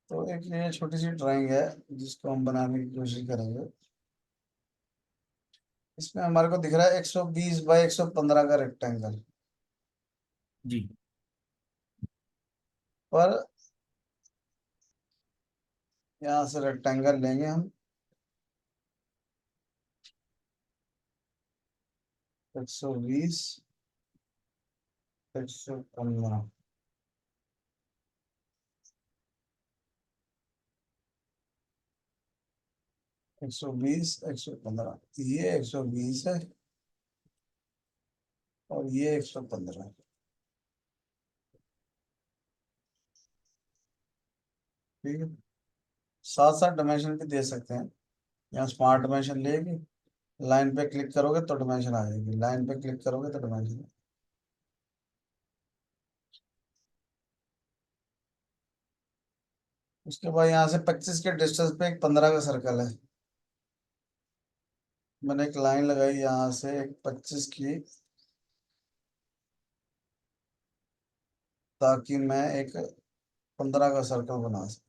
तो एक ये छोटी सी ड्राइंग है जिसको हम बनाने की कोशिश करेंगे। इसमें हमारे को दिख रहा है 120 बाई 115 का रेक्टेंगल। जी। पर यहाँ से रेक्टेंगल लेंगे हम 120 115। 120 115, ये 120 है और ये 115 है। ठीक है। साथ साथ डायमेंशन भी दे सकते हैं। यहाँ स्मार्ट डायमेंशन लेगी, लाइन पे क्लिक करोगे तो डायमेंशन आ जाएगी, लाइन पे क्लिक करोगे तो डायमेंशन। उसके बाद यहाँ से 25 के डिस्टेंस पे एक 15 का सर्कल है। मैंने एक लाइन लगाई यहाँ से एक 25 की, ताकि मैं एक 15 का सर्कल बना सकूं।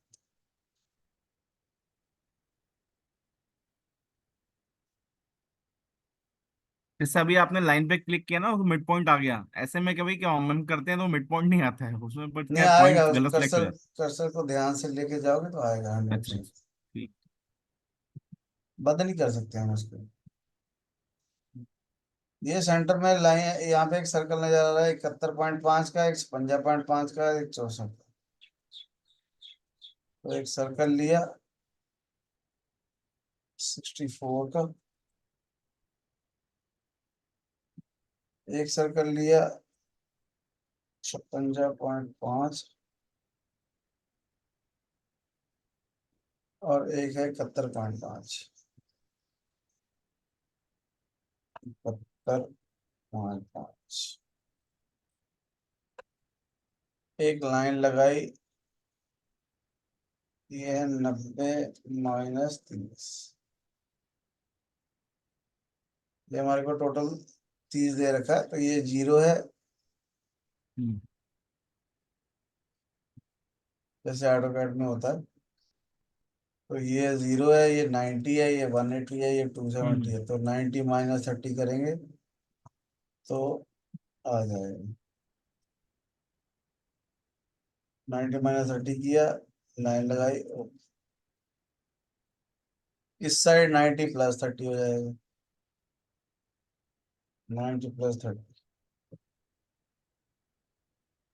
जैसे अभी आपने लाइन पे क्लिक किया ना, वो मिड पॉइंट आ गया। ऐसे में कभी क्या हम करते हैं तो मिड पॉइंट नहीं आता है उसमें, बट नहीं क्या आएगा, पॉइंट उस गलत सेलेक्ट हो कर्सर जाता कर्सर को ध्यान से लेके जाओगे तो आएगा है। 100%। अच्छा अच्छा। ठीक। बंद नहीं कर सकते हम उसको। ये सेंटर में लाइन, यहाँ पे एक सर्कल नजर आ रहा है 71.5 का, एक 56.5 का, एक 64 का। तो एक सर्कल लिया 64 का, एक सर्कल लिया 56.5, और एक है 71.5। 71.5। एक लाइन लगाई, ये है 90 - 30। ये हमारे को टोटल 30 दे रखा है, तो ये 0 है। हम्म। जैसे ऑटोकैड में होता है। तो ये 0 है, ये 90 है, ये 180 है, ये 270 हम्म। है। तो 90 - 30 करेंगे तो आ जाएगा। 90 - 30 किया, लाइन लगाई, इस साइड 90 + 30 हो जाएगा। 90 + 30।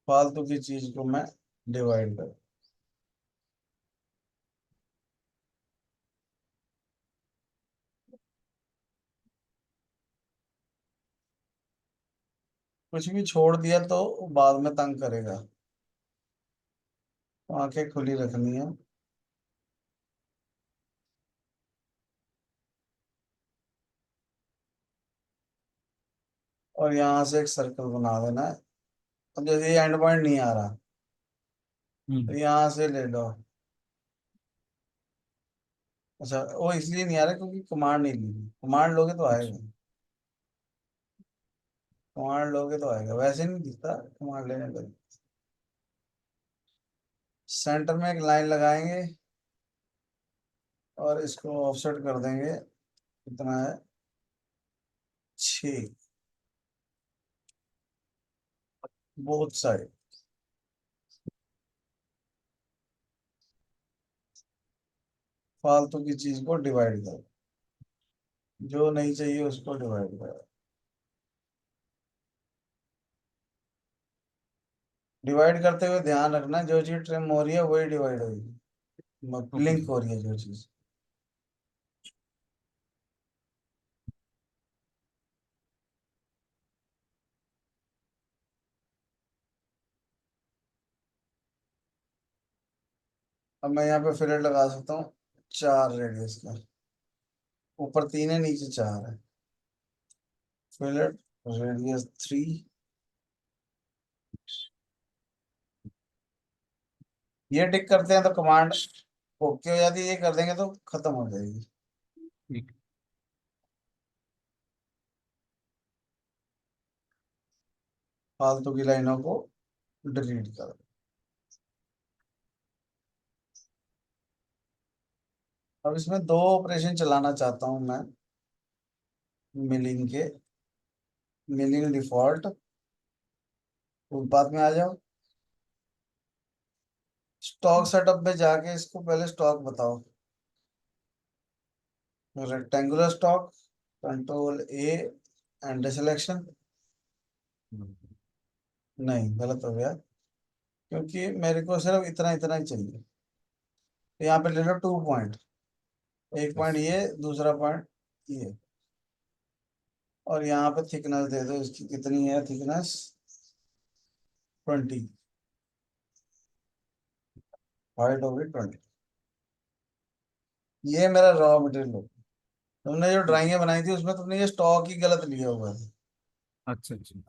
फालतू की चीज को मैं डिवाइड कर, कुछ भी छोड़ दिया तो बाद में तंग करेगा। तो आंखें खुली रखनी है। और यहाँ से एक सर्कल बना देना है। अब जैसे ये एंड पॉइंट नहीं आ रहा, तो हम्म। यहाँ से ले लो। अच्छा, वो इसलिए नहीं आ रहा क्योंकि कमांड नहीं ली। कमांड लोगे तो अच्छा। आएगा। कमांड लोगे तो आएगा, वैसे नहीं दिखता कमांड लेने पर। सेंटर में एक लाइन लगाएंगे और इसको ऑफसेट कर देंगे। कितना है? 6। Both side. फालतू की चीज को डिवाइड करो, जो नहीं चाहिए उसको डिवाइड करो। डिवाइड करते हुए ध्यान रखना, जो चीज ट्रिम हो रही है वही डिवाइड होगी, ओके। लिंक हो रही है जो चीज। अब मैं यहाँ पे फिलर लगा सकता हूँ 4 रेडियस का। ऊपर 3 है, नीचे 4 है। Filler radius 3। ये टिक करते हैं तो कमांड ओके हो जाती है, ये कर देंगे तो खत्म हो जाएगी। ठीक। फालतू की लाइनों को डिलीट कर। अब इसमें दो ऑपरेशन चलाना चाहता हूँ मैं, मिलिंग के। मिलिंग डिफॉल्ट, उत्पाद में आ जाओ। स्टॉक सेटअप में जाके इसको पहले स्टॉक बताओ। Rectangular stock, control A, and selection. नहीं, गलत हो गया, क्योंकि मेरे को सिर्फ इतना इतना ही चाहिए। तो यहाँ पे ले लो 2 पॉइंट, एक पॉइंट अच्छा। ये, दूसरा पॉइंट ये। और यहाँ पे थिकनेस दे दो, इसकी कितनी है थिकनेस? 20। हाइट होगी 20। ये मेरा रॉ मटेरियल हो। तुमने जो ठीक। ड्राइंगें बनाई थी उसमें तुमने ये स्टॉक ही गलत लिया हुआ था। अच्छा अच्छा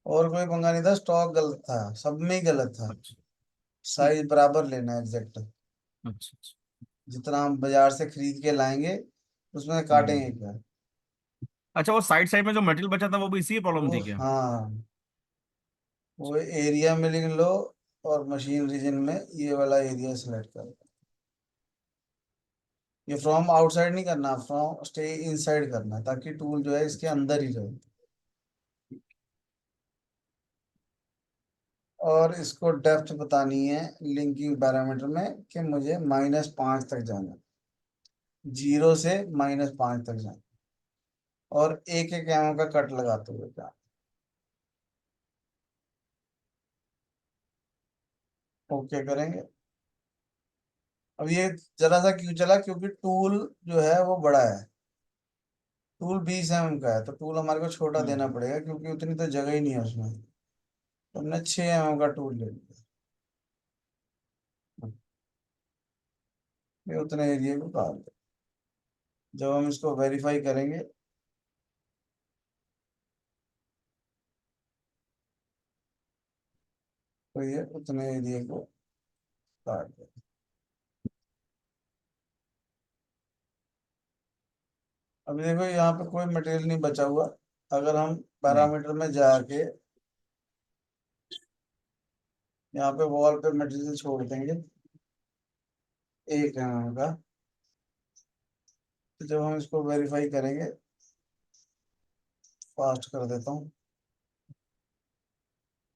और कोई पंगा नहीं था, स्टॉक गलत था, सब में ही गलत था। अच्छा। ठीक। साइज बराबर लेना है एग्जैक्ट। अच्छा अच्छा। जितना हम बाजार से खरीद के लाएंगे उसमें हम्म। काटेंगे क्या। अच्छा, वो साइड साइड में जो मेटेरियल बचा था वो भी इसी प्रॉब्लम वो थी क्या? हाँ, वो एरिया में लिख लो, और मशीन रीजन में ये वाला एरिया सेलेक्ट करो। ये फ्रॉम आउटसाइड नहीं करना, फ्रॉम स्टे इनसाइड करना, ताकि टूल जो है इसके अच्छा। अंदर ही रहे। और इसको डेप्थ बतानी है लिंकिंग पैरामीटर में, कि मुझे -5 तक जाना है। 0 से -5 तक जाना, और एक एक एमएम का कट लगाते हुए जाना। ओके करेंगे। अब ये जरा सा क्यों चला, क्योंकि टूल जो है वो बड़ा है। टूल 20 एमएम का है, तो टूल हमारे को छोटा देना हम्म। पड़ेगा, क्योंकि उतनी तो जगह ही नहीं है उसमें। तो हमने 6 एमएम का टूल ले लिया। ये उतने एरिया को काट दे। जब हम इसको वेरीफाई करेंगे, तो ये उतने एरिया को काट दे। अभी देखो यहाँ पे कोई मटेरियल नहीं बचा हुआ। अगर हम नहीं। पैरामीटर में जाके यहाँ पे वॉल पे मटेरियल छोड़ देंगे 1 एमएम का, तो जब हम इसको वेरीफाई करेंगे, फास्ट कर देता हूँ,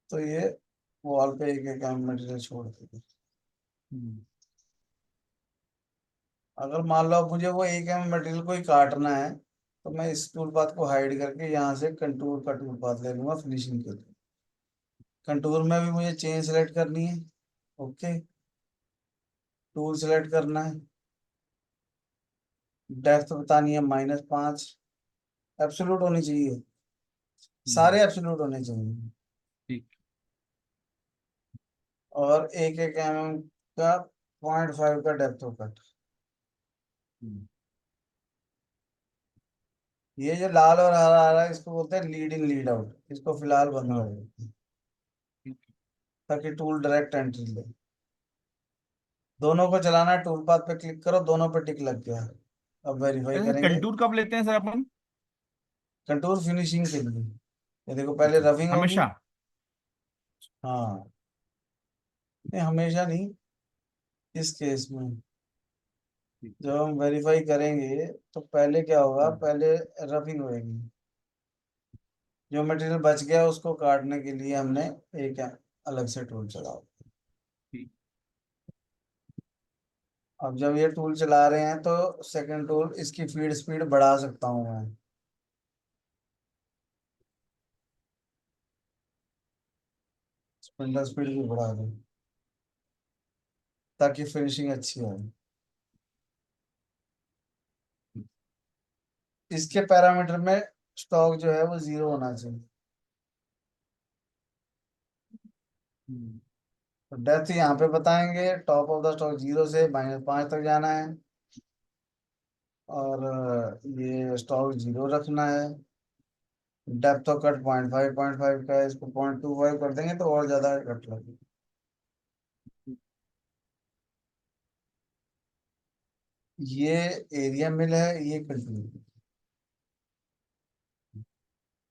तो ये वॉल पे 1 1 एमएम मटेरियल छोड़ देंगे। हम्म। अगर मान लो अब मुझे वो 1 एमएम मटेरियल को ही काटना है, तो मैं इस टूल पाथ को हाइड करके यहाँ से कंटूर का टूल पाथ ले लूंगा फिनिशिंग के लिए। कंटूर में भी मुझे चेन सेलेक्ट करनी है। ओके, टूल सेलेक्ट करना है। डेप्थ बतानी है -5। एब्सोल्यूट होनी चाहिए, हम्म। सारे एब्सोल्यूट होने चाहिए। ठीक। और 1 1 एमएम का 0.5 का डेप्थ कट। हम्म। ये जो लाल और हरा आ रहा है इसको बोलते हैं लीड इन लीड आउट, इसको फिलहाल बंद हाँ। कर देते हैं, ठीक। ताकि टूल डायरेक्ट एंट्री ले। दोनों को चलाना है, टूल पाथ पे क्लिक करो, दोनों पे टिक लग गया। अब वेरीफाई ऐसे करेंगे। कंटूर कब लेते हैं सर अपन? कंटूर फिनिशिंग के लिए, ये देखो पहले अच्छा, रफिंग होगी। हमेशा? हाँ, नहीं हमेशा नहीं, इस केस में ठीक। जब हम वेरीफाई करेंगे तो पहले क्या होगा, हम्म। पहले रफिंग होएगी। जो मटेरियल बच गया उसको काटने के लिए हमने एक अलग से टूल चलाओ। ठीक। अब जब ये टूल चला रहे हैं तो सेकंड टूल, इसकी फीड स्पीड बढ़ा सकता हूँ मैं। स्पिंडल स्पीड भी बढ़ा दूँ, ताकि फिनिशिंग अच्छी हो। इसके पैरामीटर में स्टॉक जो है वो 0 होना चाहिए। हम्म। तो डेप्थ यहाँ पे बताएंगे, टॉप ऑफ द स्टॉक 0 से -5 तक जाना है। और ये स्टॉक 0 रखना है। डेप्थ ऑफ कट 0.5 का है, इसको 0.25 कर देंगे तो और ज्यादा कट लगेगा। ये एरिया मिल है, ये कंटिन्यू।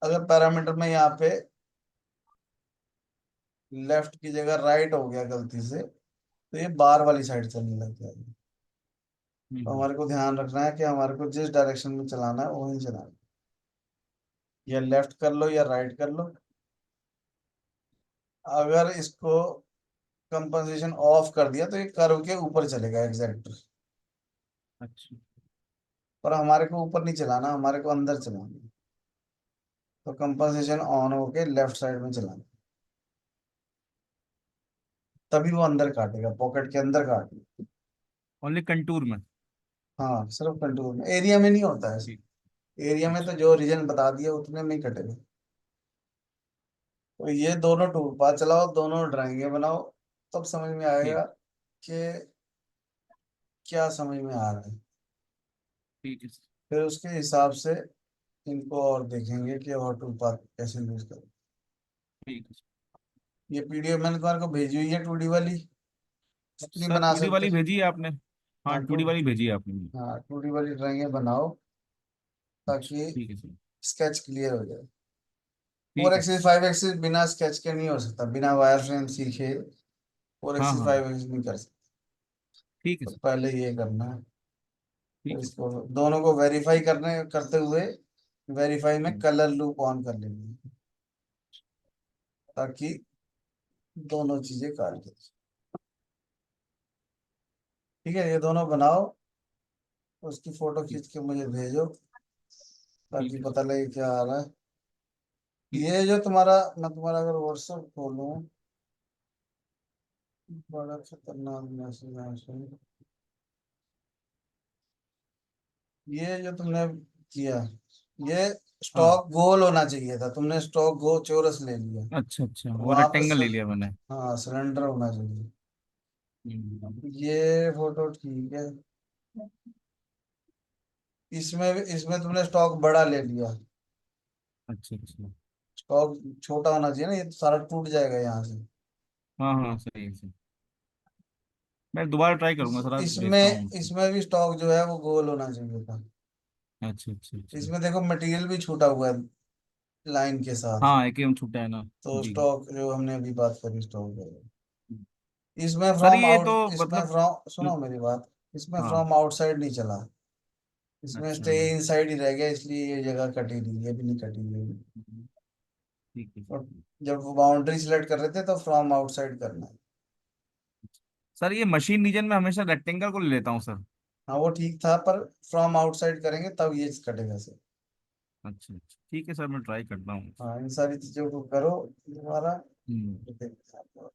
अगर पैरामीटर में यहाँ पे लेफ्ट की जगह राइट हो गया गलती से, तो ये बार वाली साइड चलने लग जाएगी। तो हम्म। हमारे को ध्यान रखना है कि हमारे को जिस डायरेक्शन में चलाना है वहीं चलाना है, या लेफ्ट कर लो या राइट कर लो। अगर इसको कंपनसेशन ऑफ कर दिया तो ये कर्व के ऊपर चलेगा एग्जैक्ट। अच्छा। पर हमारे को ऊपर नहीं चलाना, हमारे को अंदर चलाना है। तो कंपनसेशन ऑन होके लेफ्ट साइड में चलाना, तभी वो अंदर काटेगा, पॉकेट के अंदर काटेगा। ओनली कंटूर में? हाँ सिर्फ कंट्रोल में, एरिया में नहीं होता है। ठीक। एरिया में तो अच्छा। जो रीजन बता दिया उतने में ही कटेगा। तो ये दोनों टूल पाथ चलाओ, दोनों ड्राइंगें बनाओ, तब समझ में ठीक। आएगा कि क्या समझ में आ रहा है। ठीक है सर। फिर उसके हिसाब से इनको और देखेंगे कि और टूल पाथ कैसे यूज करें। ठीक है ये पीडीएफ मैंने तुम्हारे को भेजी हुई है 2D वाली, जितनी सर। बना 2D सकते। वाली भेजी है आपने? हाँ, हाँ 2D वाली भेजी है आपने। हाँ 2D वाली ड्राइंगें बनाओ अच्छा, ताकि ठीक है सर। स्केच क्लियर हो जाए। फोर ठीक है सर। एक्सिस 5 एक्सिस बिना स्केच के नहीं हो सकता, बिना वायर फ्रेम सीखे फोर हाँ एक्सिस हाँ। 5 एक्सिस नहीं कर सकते। ठीक है तो सर। पहले ये करना है। तो ठीक है इसको दोनों को वेरीफाई करने करते हुए वेरीफाई में सर। कलर लूप ऑन कर लेंगे, ताकि दोनों चीजें काट दे। ठीक है, ये दोनों बनाओ, उसकी फोटो ठीक। खींच के मुझे भेजो ठीक ताकि है सर। पता लगे क्या आ रहा है। ठीक। ये जो तुम्हारा, मैं तुम्हारा अगर व्हाट्सएप खोलूं, बड़ा खतरनाक मैसेज है इसमें। ये जो तुमने किया, ये हाँ। स्टॉक गोल होना चाहिए था, तुमने स्टॉक गो चौरस ले लिया। अच्छा अच्छा, तो वो वापस रेक्टेंगल ले लिया मैंने। हाँ सिलेंडर होना चाहिए। हम्म। ये फोटो ठीक है। इसमें तुमने स्टॉक बड़ा ले लिया। अच्छा अच्छा। स्टॉक छोटा होना चाहिए ना, ये तो सारा टूट जाएगा यहाँ से। हाँ हाँ, सही है सही। मैं दोबारा ट्राई करूंगा सर, आज भेजता हूँ इसमें उसको। इसमें भी स्टॉक जो है वो गोल होना चाहिए था। अच्छा अच्छा अच्छा। इसमें देखो मटेरियल भी छूटा हुआ है लाइन के साथ। हाँ, एक ही छूटा है ना। तो जी। स्टॉक जो हमने अभी बात करी स्टॉक है, इसमें सर फ्रॉम ये तो आउट, इसमें मतलब। फ्रॉम, सुनो मेरी बात, इसमें हाँ। फ्रॉम आउटसाइड नहीं चला। इसमें अच्छा। स्टे इनसाइड ही रह गया, इसलिए ये जगह कटी नहीं, ये भी नहीं कटी हुई है। ठीक है और सर। जब वो बाउंड्री सिलेक्ट कर रहे थे तो फ्रॉम आउटसाइड करना है। सर ये मशीन रीजन में हमेशा रेक्टेंगल को ले लेता हूँ सर। हाँ वो ठीक था, पर फ्रॉम आउटसाइड करेंगे तब ये कटेगा सर। अच्छा अच्छा, ठीक है सर, मैं ट्राई करता हूँ। हाँ इन सारी चीजों को करो दोबारा। हम्म। तो देखते हैं।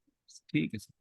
ठीक है सर।